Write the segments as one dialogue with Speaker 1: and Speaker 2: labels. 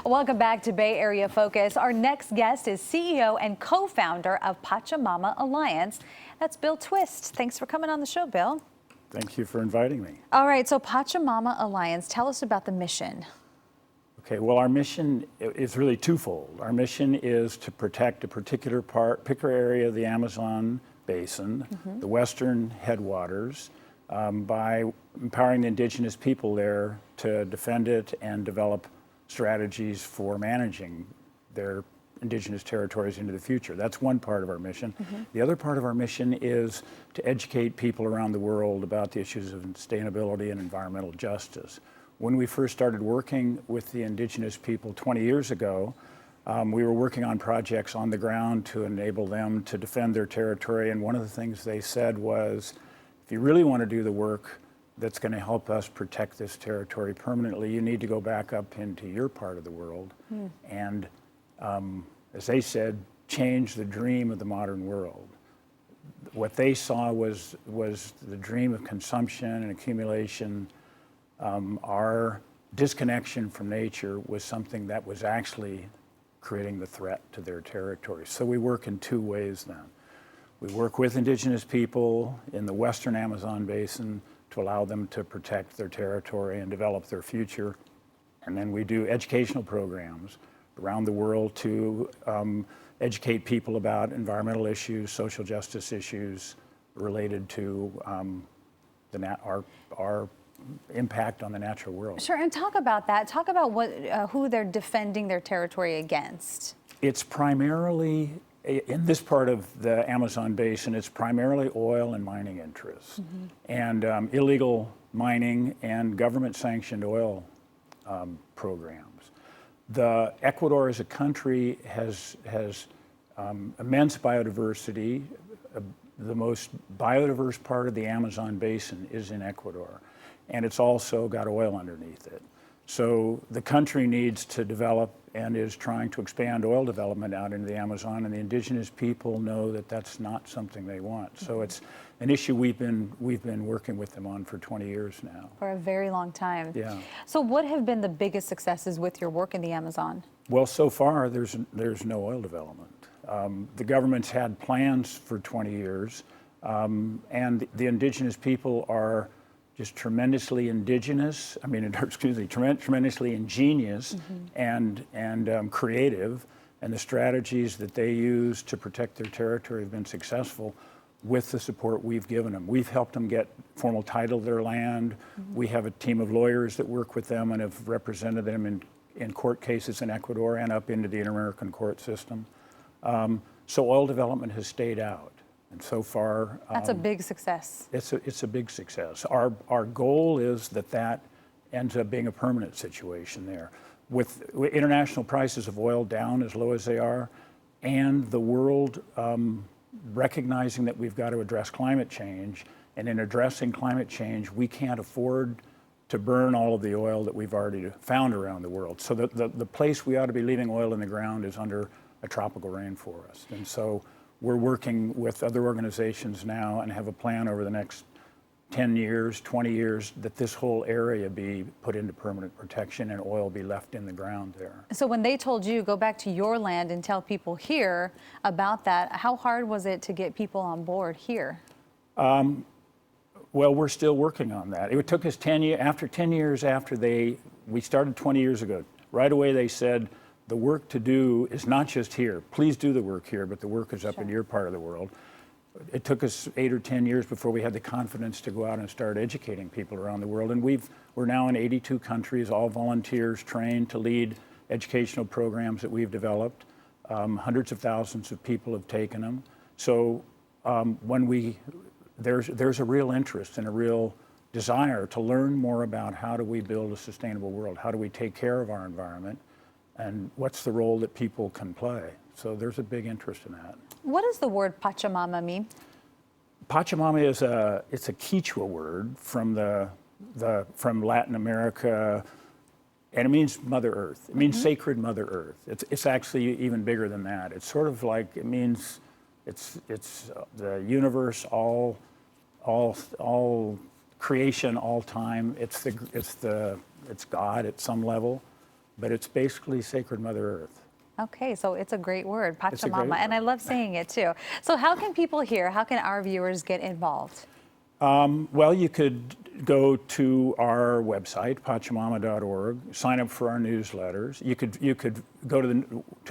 Speaker 1: Welcome back to Bay Area Focus. Our next guest is CEO and co-founder of Pachamama Alliance. That's Bill Twist. Thanks for coming on the show, Bill.
Speaker 2: Thank you for inviting me.
Speaker 1: All right, so Pachamama Alliance, tell us about the mission.
Speaker 2: Okay, well, our mission is really twofold. Our mission is to protect a particular area of the Amazon Basin, the western headwaters, by empowering the indigenous people there to defend it and develop strategies for managing their indigenous territories into the future. That's one part of our mission. The other part of our mission is to educate people around the world about the issues of sustainability and environmental justice. When we first started working with the indigenous people 20 years ago, we were working on projects on the ground to enable them to defend their territory, and one of the things they said was, if you really want to do the work that's going to help us protect this territory permanently, you need to go back up into your part of the world and, as they said, change the dream of the modern world. What they saw was the dream of consumption and accumulation. Our disconnection from nature was something that was actually creating the threat to their territory. So we work in two ways then. We work with indigenous people in the western Amazon Basin to allow them to protect their territory and develop their future. And then we do educational programs around the world to educate people about environmental issues, social justice issues related to our impact on the natural world.
Speaker 1: Sure, and talk about that. Talk about who they're defending their territory against.
Speaker 2: It's primarily, in this part of the Amazon Basin, it's primarily oil and mining interests, and illegal mining and government-sanctioned oil programs. Ecuador as a country has immense biodiversity. The most biodiverse part of the Amazon Basin is in Ecuador, and it's also got oil underneath it. So the country needs to develop and is trying to expand oil development out into the Amazon, and the indigenous people know that that's not something they want. So it's an issue we've been working with them on for 20 years now.
Speaker 1: For a very long time.
Speaker 2: Yeah.
Speaker 1: So what have been the biggest successes with your work in the Amazon?
Speaker 2: Well, so far there's no oil development. The government's had plans for 20 years, and the indigenous people are just tremendously tremendously ingenious and creative, and the strategies that they use to protect their territory have been successful with the support we've given them. We've helped them get formal title to their land. We have a team of lawyers that work with them and have represented them in court cases in Ecuador and up into the Inter-American court system. So oil development has stayed out. And so far,
Speaker 1: that's a big success.
Speaker 2: It's a big success. Our goal is that ends up being a permanent situation there. With international prices of oil down as low as they are, and the world recognizing that we've got to address climate change, and in addressing climate change, we can't afford to burn all of the oil that we've already found around the world. So the place we ought to be leaving oil in the ground is under a tropical rainforest. And so we're working with other organizations now and have a plan over the next 10 years, 20 years, that this whole area be put into permanent protection and oil be left in the ground there.
Speaker 1: So when they told you, go back to your land and tell people here about that, how hard was it to get people on board here?
Speaker 2: Well, we're still working on that. It took us 10 years, after 10 years after we started 20 years ago, right away they said, the work to do is not just here. Please do the work here, but the work is up in your part of the world. It took us 8 or 10 years before we had the confidence to go out and start educating people around the world. And we're now in 82 countries, all volunteers trained to lead educational programs that we've developed. Hundreds of thousands of people have taken them. So there's a real interest and a real desire to learn more about how do we build a sustainable world? How do we take care of our environment? And what's the role that people can play? So there's a big interest in that.
Speaker 1: What does the word Pachamama mean?
Speaker 2: Pachamama is a Quechua word from from Latin America, and it means Mother Earth. It means sacred Mother Earth. It's actually even bigger than that. It's sort of like, it means it's the universe, all creation, all time. It's God at some level. but it's basically Sacred Mother Earth.
Speaker 1: Okay, so it's a great word,
Speaker 2: It's a great
Speaker 1: Pachamama,
Speaker 2: word.
Speaker 1: and I love saying it too. So how can people hear, how can our viewers get involved?
Speaker 2: Well, you could go to our website, pachamama.org, sign up for our newsletters. You could go to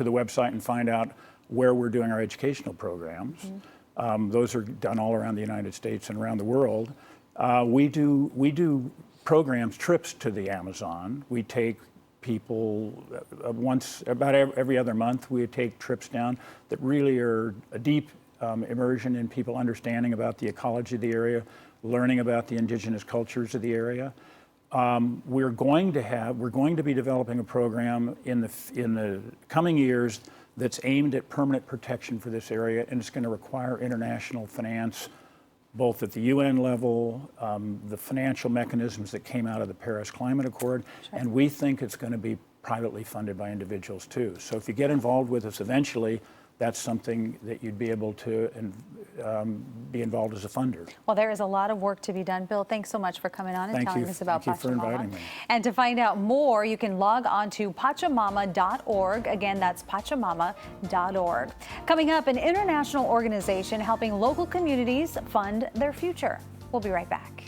Speaker 2: the website and find out where we're doing our educational programs. Those are done all around the United States and around the world. We do programs, trips to the Amazon. We take people about every other month. We take trips down that really are a deep immersion in people understanding about the ecology of the area, learning about the indigenous cultures of the area. We're going to be developing a program in the coming years that's aimed at permanent protection for this area, and it's going to require international finance, both at the UN level, the financial mechanisms that came out of the Paris Climate Accord, and we think it's going to be privately funded by individuals too. So if you get involved with us eventually, that's something that you'd be able to be involved as a funder.
Speaker 1: Well, there is a lot of work to be done. Bill, thanks so much for coming on and telling us about
Speaker 2: Thank you for inviting
Speaker 1: Pachamama.
Speaker 2: me.
Speaker 1: And to find out more, you can log on to pachamama.org. Again, that's pachamama.org. Coming up, an international organization helping local communities fund their future. We'll be right back.